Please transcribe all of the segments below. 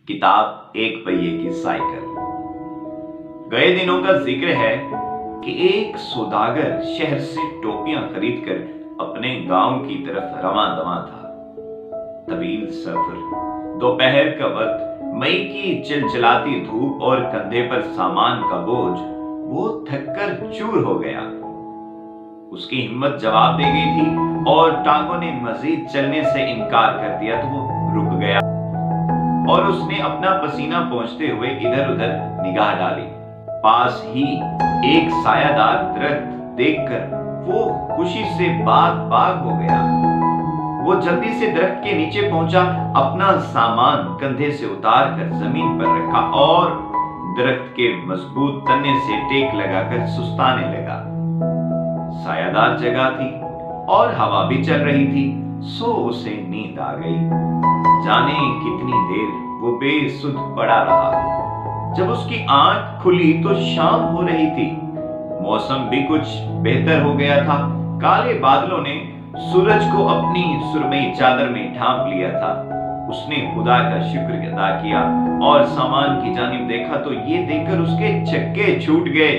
किताब एक पहिए की साइकिल। गए दिनों का जिक्र है कि एक सौदागर शहर से टोपियां खरीदकर अपने गांव की तरफ रवां दवा था। तवील सफर, दोपहर का वक्त, मई की चिलचिलाती धूप और कंधे पर सामान का बोझ, वो थककर चूर हो गया। उसकी हिम्मत जवाब दे गई थी और टांगों ने मजीद चलने से इनकार कर दिया तो वो रुक गया और उसने अपना पसीना पोंछते हुए इधर उधर निगाह डाली। पास ही एक सायादार दरख्त देखकर वो खुशी से बाग बाग हो गया। वो जल्दी से दरख्त के नीचे पहुंचा, अपना सामान कंधे से उतार कर जमीन पर रखा और दरख्त के मजबूत तने से टेक लगाकर सुस्ताने लगा। सायादार जगह थी और हवा भी चल रही थी, सो उसे नींद आ गई। जाने कितनी देर वो बेसुध पड़ा रहा। जब उसकी आंख खुली तो शाम हो रही थी। मौसम भी कुछ बेहतर हो गया था। काले बादलों ने सूरज को अपनी सुरमई चादर में ढांप लिया था। उसने खुदा का शुक्र अदा किया और सामान की जानिब देखा तो ये देखकर उसके चक्के छूट गए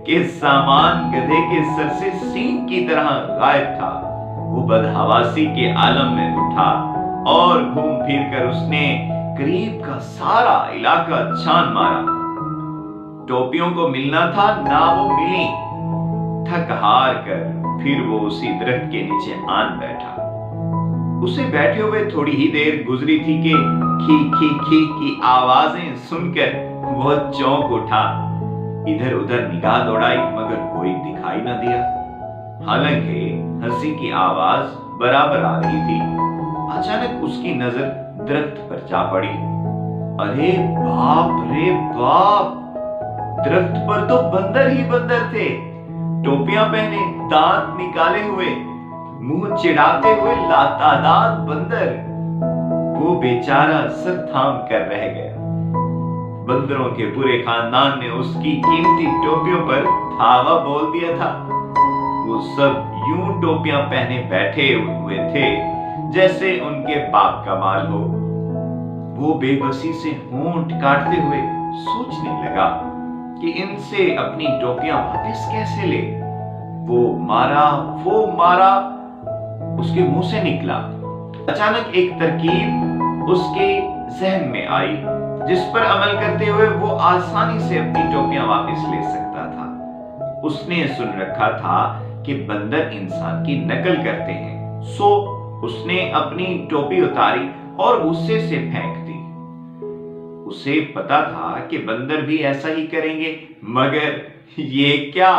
कि सामान गधे के सर से सींग की तरह गायब था। वो बदहवासी के आलम में उठा और घूम फिर कर उसने करीब का सारा इलाका छान मारा। टोपियों को मिलना था, ना वो मिली। थक हार कर फिर वो उसी दरख्त के नीचे आन बैठा। उसे बैठे हुए थोड़ी ही देर गुजरी थी कि खी खी खी की आवाजें सुनकर वो चौंक उठा। इधर उधर निगाह दौड़ाई मगर कोई दिखाई न दिया। हालांकि हंसी की आवाज बराबर आ रही थी। अचानक उसकी नजर दरख्त पर जा पड़ी। अरे बाप रे बाप! दरख्त पर तो बंदर ही बंदर थे। टोपियां पहने, दांत निकाले हुए, मुंह चिढ़ाते हुए लातादार बंदर। वो बेचारा सर थाम कर रह गया। बंदरों के पूरे खानदान ने उसकी कीमती टोपियों पर धावा बोल दिया था। वो सब यूं टोपियां पहने बैठे हुए थे जैसे उनके बाप का माल हो। वो बेबसी से होंठ काटते हुए सोचने लगा कि इनसे अपनी टोपियां वापस कैसे ले। वो मारा, उसके मुंह से निकला। अचानक एक तरकीब उसके जहन में आई जिस पर अमल करते हुए वो आसानी से अपनी टोपियां वापस ले सकता था। उसने सुन रखा था कि बंदर इंसान की नकल करते हैं, सो उसने अपनी टोपी उतारी और गुस्से से फेंक दी। उसे पता था कि बंदर भी ऐसा ही करेंगे, मगर ये क्या!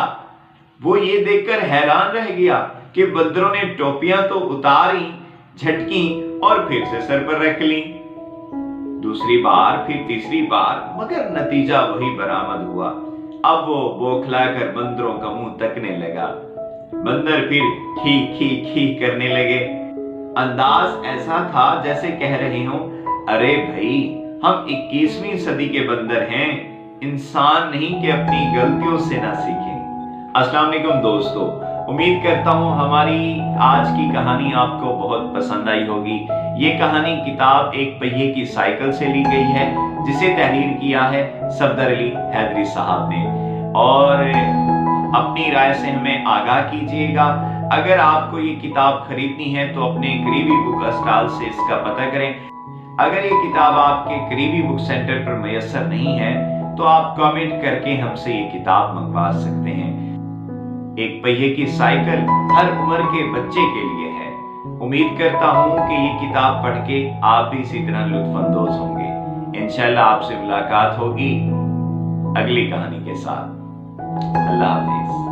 वो ये देखकर हैरान रह गया कि बंदरों ने टोपियां तो उतारी, झटकी और फिर से सर पर रख ली। दूसरी बार, फिर तीसरी बार, मगर नतीजा वही बरामद हुआ। अब वो बौखलाकर बंदरों का मुंह तकने लगा। बंदर फिर खी खी खी करने लगे। अंदाज ऐसा था जैसे कह रहे हो, अरे भाई, हम 21वीं सदी के बंदर हैं, इंसान नहीं कि अपनी गलतियों से ना सीखें। अस्सलाम वालेकुम दोस्तों, उम्मीद करता हूं हमारी आज की कहानी आपको बहुत पसंद आई होगी। ये कहानी किताब एक पहिए की साइकिल से ली गई है, जिसे तहरीर किया है सफदर अली हैदरी साहब ने। और अपनी राय से हमें आगाह कीजिएगा। अगर आपको ये किताब खरीदनी है तो अपने करीबी बुक स्टॉल से इसका पता करें। अगर ये किताब आपके करीबी बुक सेंटर पर मैसर नहीं है तो आप कमेंट करके हमसे ये किताब मंगवा सकते हैं। एक पहिए की साइकिल हर उम्र के बच्चे के लिए है। उम्मीद करता हूं कि ये किताब पढ़ के आप भी इसी तरह लुत्फअंदोज होंगे। इंशाल्लाह आपसे मुलाकात होगी अगली कहानी के साथ। अल्लाह हाफिज।